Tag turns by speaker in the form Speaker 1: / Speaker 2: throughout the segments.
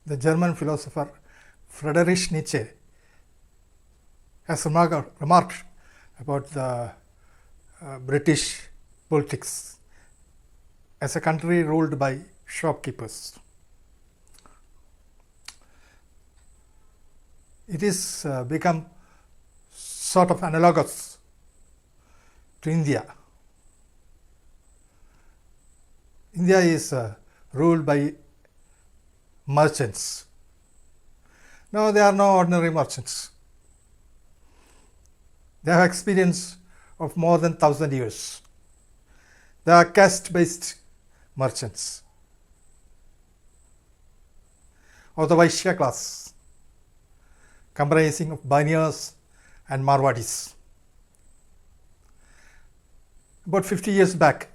Speaker 1: The German philosopher Friedrich Nietzsche has remarked about the British politics as a country ruled by shopkeepers. It is become sort of analogous to India. India is ruled by merchants. Now they are no ordinary merchants. They have experience of more than 1,000 years. They are caste-based merchants of the Vaishya class, comprising of Banias and Marwadis. About 50 years back,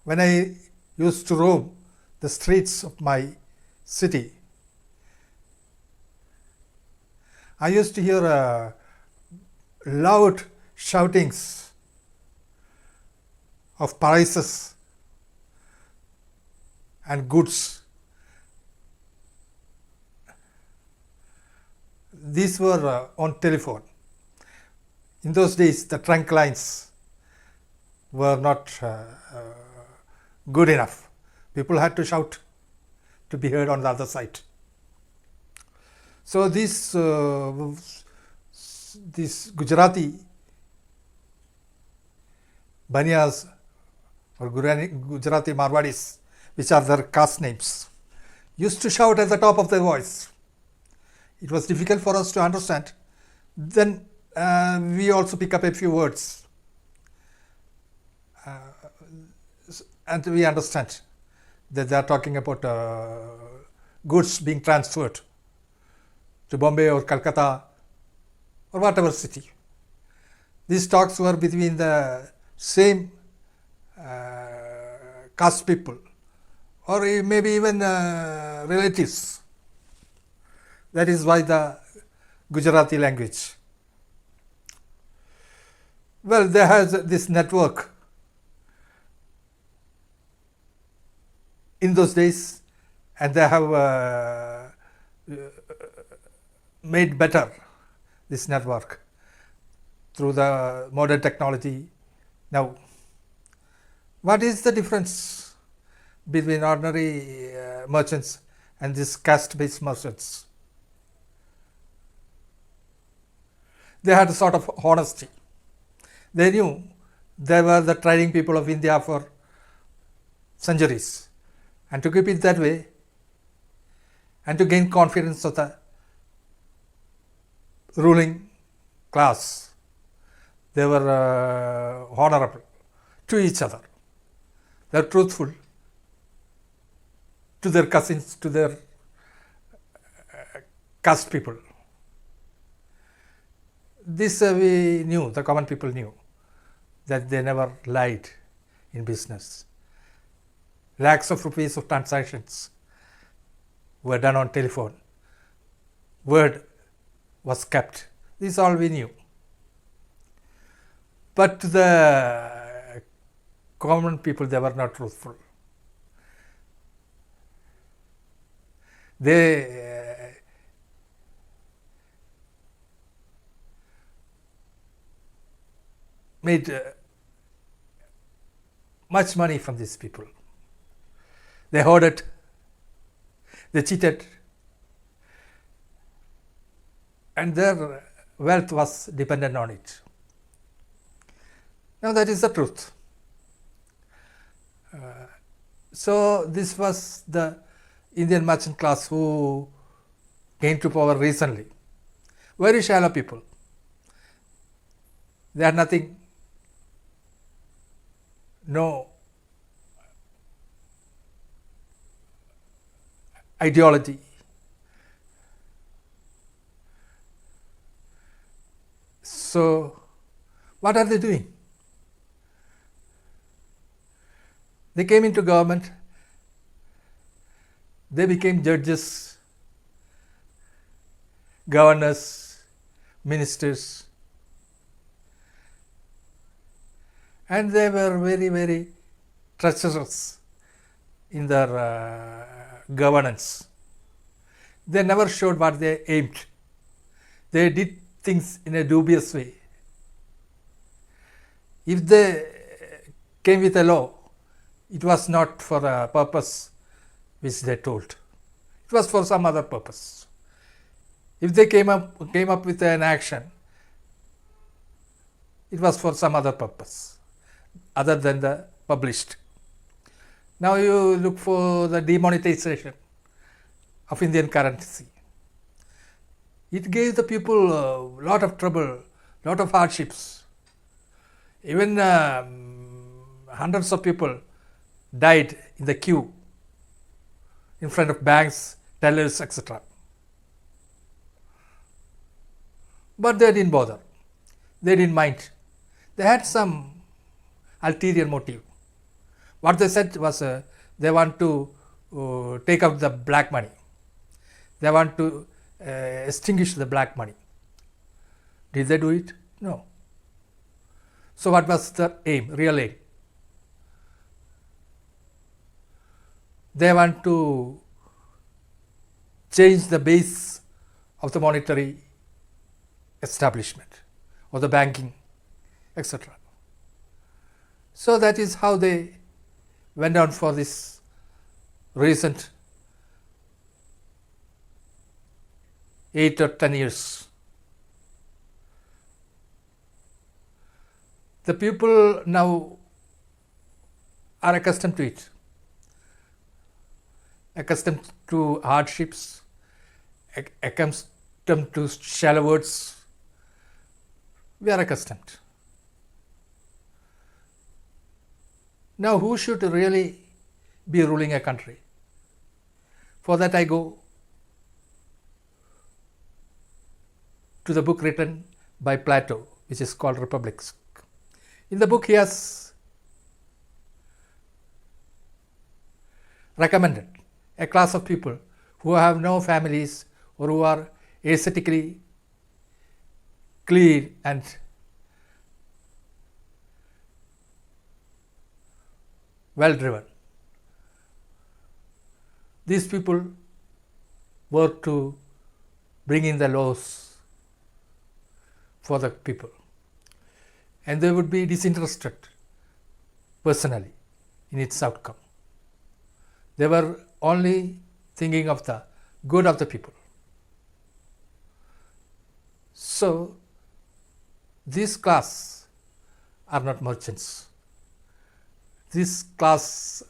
Speaker 1: when I used to roam the streets of my city, I used to hear loud shoutings of prices and goods. These were on telephone. In those days, the trunk lines were not good enough. People had to shout to be heard on the other side. So these Gujarati Banias or Gujarati Marwadis, which are their caste names, used to shout at the top of their voice. It was difficult for us to understand. Then we also pick up a few words and we understand that they are talking about goods being transferred to Bombay or Calcutta or whatever city. These talks were between the same caste people or maybe even relatives. That is why the Gujarati language. Well, there has this network in those days, and they have made better this network through the modern technology. Now, what is the difference between ordinary merchants and these caste-based merchants? They had a sort of honesty. They knew they were the trading people of India for centuries, and to keep it that way and to gain confidence of the ruling class, they were honorable to each other. They are truthful to their cousins, to their caste people. This we knew, the common people knew, that they never lied in business. Lakhs of rupees of transactions were done on telephone. Word was kept. This is all we knew. But the common people, they were not truthful. They made much money from these people. They hoarded, they cheated, and their wealth was dependent on it. Now that is the truth. So this was the Indian merchant class who came to power recently. Very shallow people. They had nothing, no ideology. So what are they doing? They came into government, they became judges, governors, ministers, and they were very, very treacherous in their governance. They never showed what they aimed. They did things in a dubious way. If they came with a law, it was not for a purpose which they told. It was for some other purpose. If they came up with an action, it was for some other purpose other than the published. Now you look for the demonetization of Indian currency. It gave the people a lot of trouble, lot of hardships. Even hundreds of people died in the queue in front of banks, tellers, etc. But they didn't bother. They didn't mind. They had some ulterior motive. What they said was they want to take out the black money. They want to extinguish the black money. Did they do it? No. So what was the aim, real aim? They want to change the base of the monetary establishment or the banking, etc. So that is how they went on for this recent 8 or 10 years. The people now are accustomed to it, accustomed to hardships, accustomed to shallow words. We are accustomed. Now, who should really be ruling a country? For that, I go to the book written by Plato, which is called Republics. In the book, he has recommended a class of people who have no families or who are aesthetically clean and well driven. These people were to bring in the laws for the people, and they would be disinterested personally in its outcome. They were only thinking of the good of the people. So, this class are not merchants. This class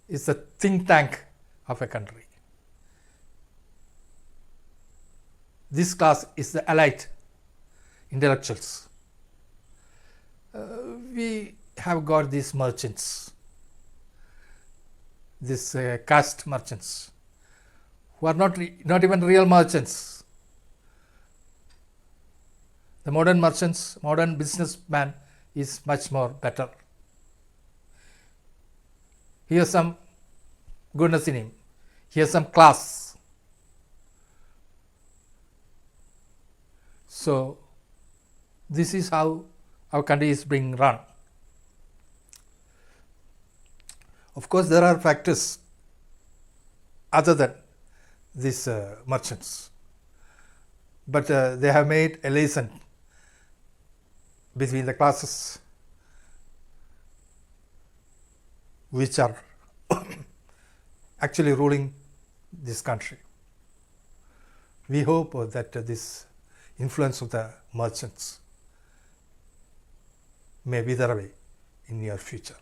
Speaker 1: is the think tank of a country. This class is the elite intellectuals. We have got these merchants, these caste merchants, who are not even real merchants. The modern merchants, modern businessman is much more better. He has some goodness in him. He has some class. So, this is how our country is being run. Of course, there are factors other than these merchants, but they have made a liaison between the classes which are actually ruling this country. We hope that this influence of the merchants may wither away in near future.